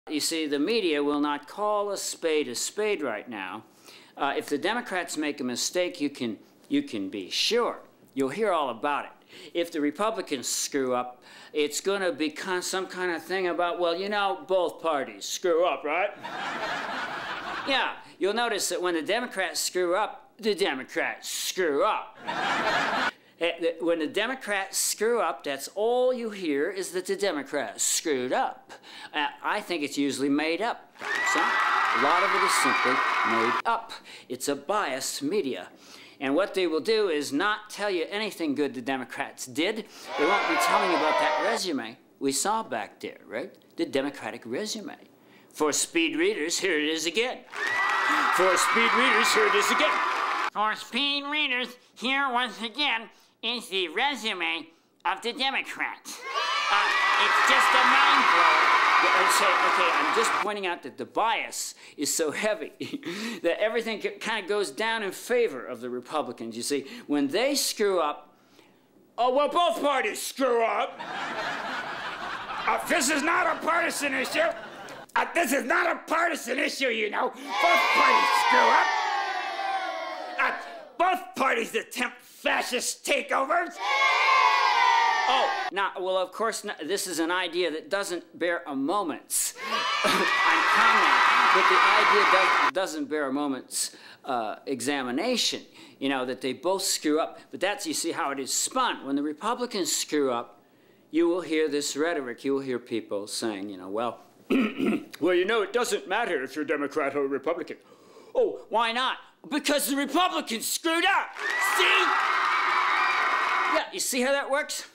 You see, the media will not call a spade right now. If the Democrats make a mistake, you can be sure. You'll hear all about it. If the Republicans screw up, it's going to be some kind of thing about, well, you know, both parties screw up, right? Yeah, you'll notice that when the Democrats screw up, the Democrats screw up. When the Democrats screw up, that's all you hear is that the Democrats screwed up. I think it's usually made up. So, a lot of it is simply made up. It's a biased media. And what they will do is not tell you anything good the Democrats did. They won't be telling you about that resume we saw back there, right? The Democratic resume. For speed readers, here it is again. For speed readers, here it is again. For speed readers, here once again is the resume of the Democrats. It's just a mind blower. Okay, I'm just pointing out that the bias is so heavy that everything kind of goes down in favor of the Republicans. You see, when they screw up, oh, well, both parties screw up. This is not a partisan issue. This is not a partisan issue, you know. Both parties screw up. Both parties attempt fascist takeovers. Oh, now, well, of course, this is an idea that doesn't bear a moment's comment, but the idea doesn't bear a moment's examination, you know, that they both screw up. But that's, you see, how it is spun. When the Republicans screw up, you will hear this rhetoric. You will hear people saying, you know, well, well, you know, it doesn't matter if you're Democrat or Republican. Oh, why not? Because the Republicans screwed up. See? Yeah, you see how that works?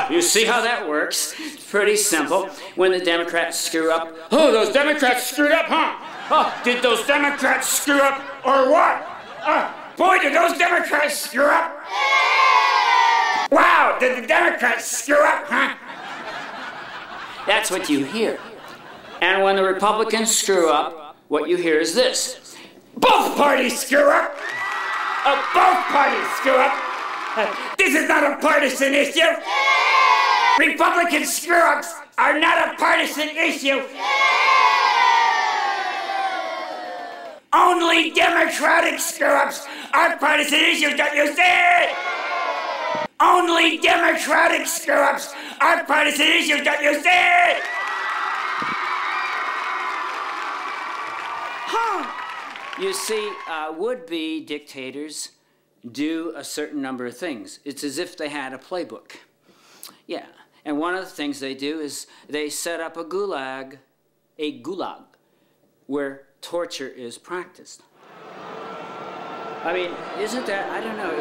You see how that works? It's pretty simple. When the Democrats screw up, oh, those Democrats screwed up, huh? Oh, did those Democrats screw up or what? Boy, did those Democrats screw up! Wow, did the Democrats screw up, huh? That's what you hear. And when the Republicans screw up, what you hear is this. Both parties screw up! Both parties screw up! This is not a partisan issue! Republican screw-ups are not a partisan issue! Only Democratic screw-ups are partisan issues, don't you see? Only Democratic screw-ups are partisan issues, don't you see? You see, would-be dictators do a certain number of things. It's as if they had a playbook. Yeah, and one of the things they do is they set up a gulag, where torture is practiced. I mean, isn't that, I don't know,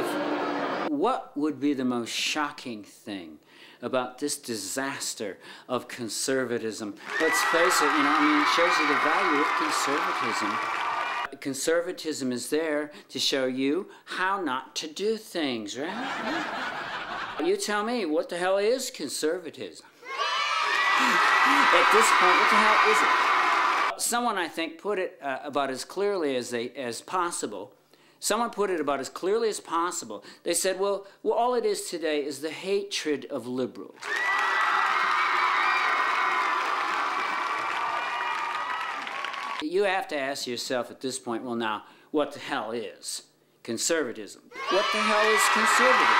what would be the most shocking thing about this disaster of conservatism? Let's face it, you know, I mean, it shows you the value of conservatism. Conservatism is there to show you how not to do things, right? You tell me, what the hell is conservatism? At this point, what the hell is it? Someone, I think, put it about as clearly as possible. Someone put it about as clearly as possible. They said, well, all it is today is the hatred of liberals. You have to ask yourself at this point, well, now, what the hell is conservatism? What the hell is conservatism?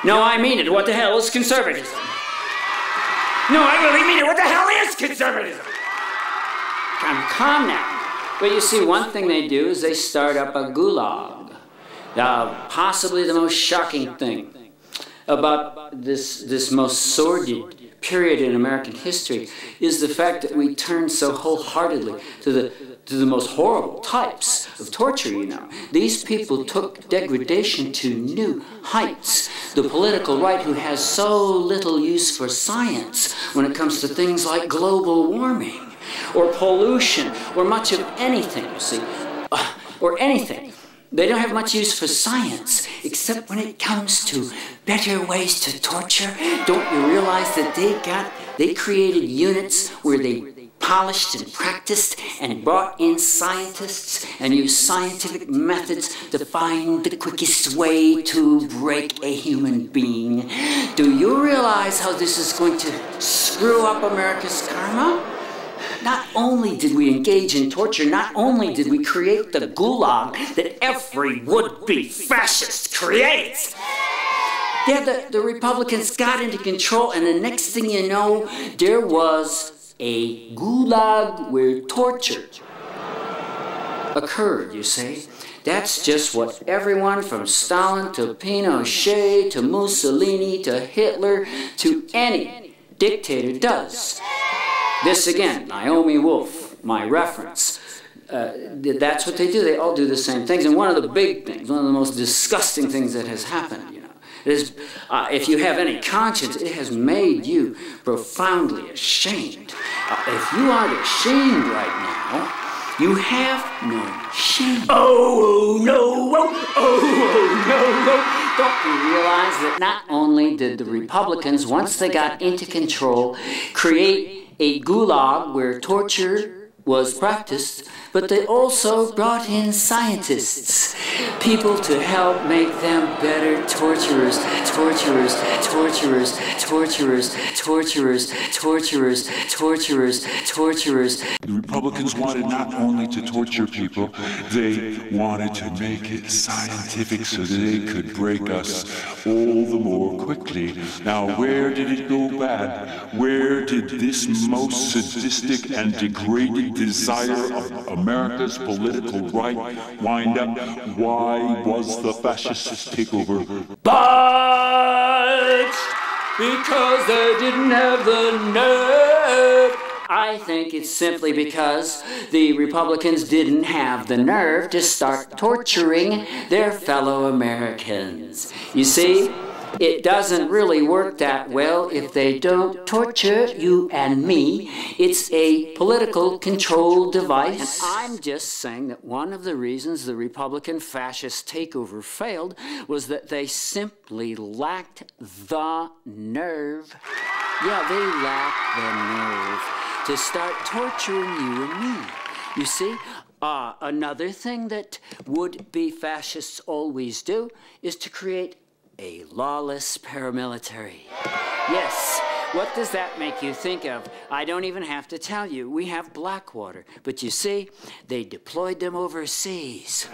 No, I mean it. What the hell is conservatism? No, I really mean it. What the hell is conservatism? I'm calm now. But you see, one thing they do is they start up a gulag. Possibly the most shocking thing about this most sordid period in American history is the fact that we turn so wholeheartedly to the most horrible types of torture, you know. These people took degradation to new heights. The political right, who has so little use for science when it comes to things like global warming or pollution or much of anything, you see, or anything. They don't have much use for science, except when it comes to better ways to torture. Don't you realize that they created units where they polished and practiced and brought in scientists and used scientific methods to find the quickest way to break a human being. Do you realize how this is going to screw up America's karma? Not only did we engage in torture, not only did we create the gulag that every would-be fascist creates. Yeah, the Republicans got into control, and the next thing you know, there was a gulag where torture occurred, you see. That's just what everyone from Stalin to Pinochet to Mussolini to Hitler to any dictator does. This again, Naomi Wolf, my reference. That's what they do. They all do the same things. And one of the big things, one of the most disgusting things that has happened, is, if you have any conscience, it has made you profoundly ashamed. If you aren't ashamed right now, you have no shame. Oh, no, no. Don't you realize that not only did the Republicans, once they got into control, create a gulag where torture was practiced, but they also brought in scientists, people to help make them better torturers. The Republicans wanted not only to torture people, they wanted to make it scientific so that they could break us all the more quickly. Now, where did it go bad? Where did this most sadistic and degraded desire of America's political right wind up? Why was the fascist takeover botched? Because they didn't have the nerve. I think it's simply because the Republicans didn't have the nerve to start torturing their fellow Americans. You see, it doesn't really work that well if they don't torture you and me. It's a political control device. And I'm just saying that one of the reasons the Republican fascist takeover failed was that they simply lacked the nerve. Yeah, they lacked the nerve to start torturing you and me. You see, another thing that would-be fascists always do is to create a lawless paramilitary. Yes, what does that make you think of? I don't even have to tell you. We have Blackwater. But you see, they deployed them overseas.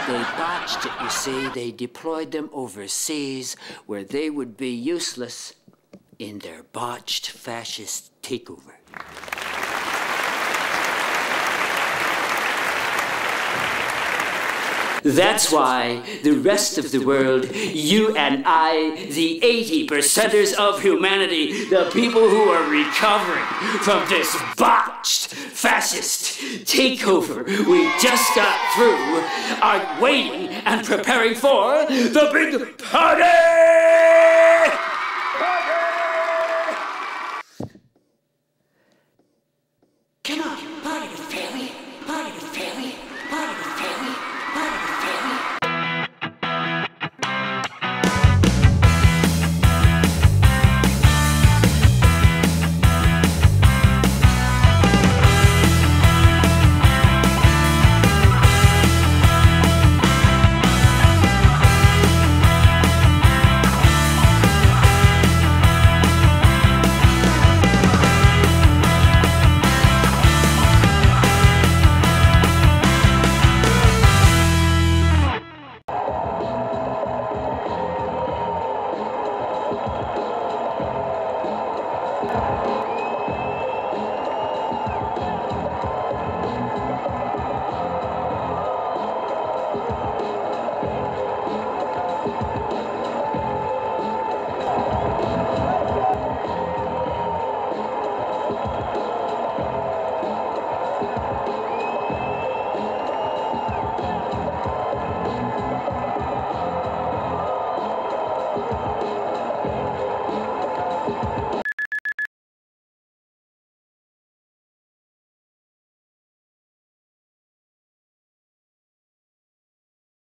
They botched it, you see. They deployed them overseas where they would be useless in their botched fascist takeover. That's why the rest of the world, you and I, the 80%ers of humanity, the people who are recovering from this botched fascist takeover we just got through, are waiting and preparing for the big party! Come on, party with Perry, party with Perry.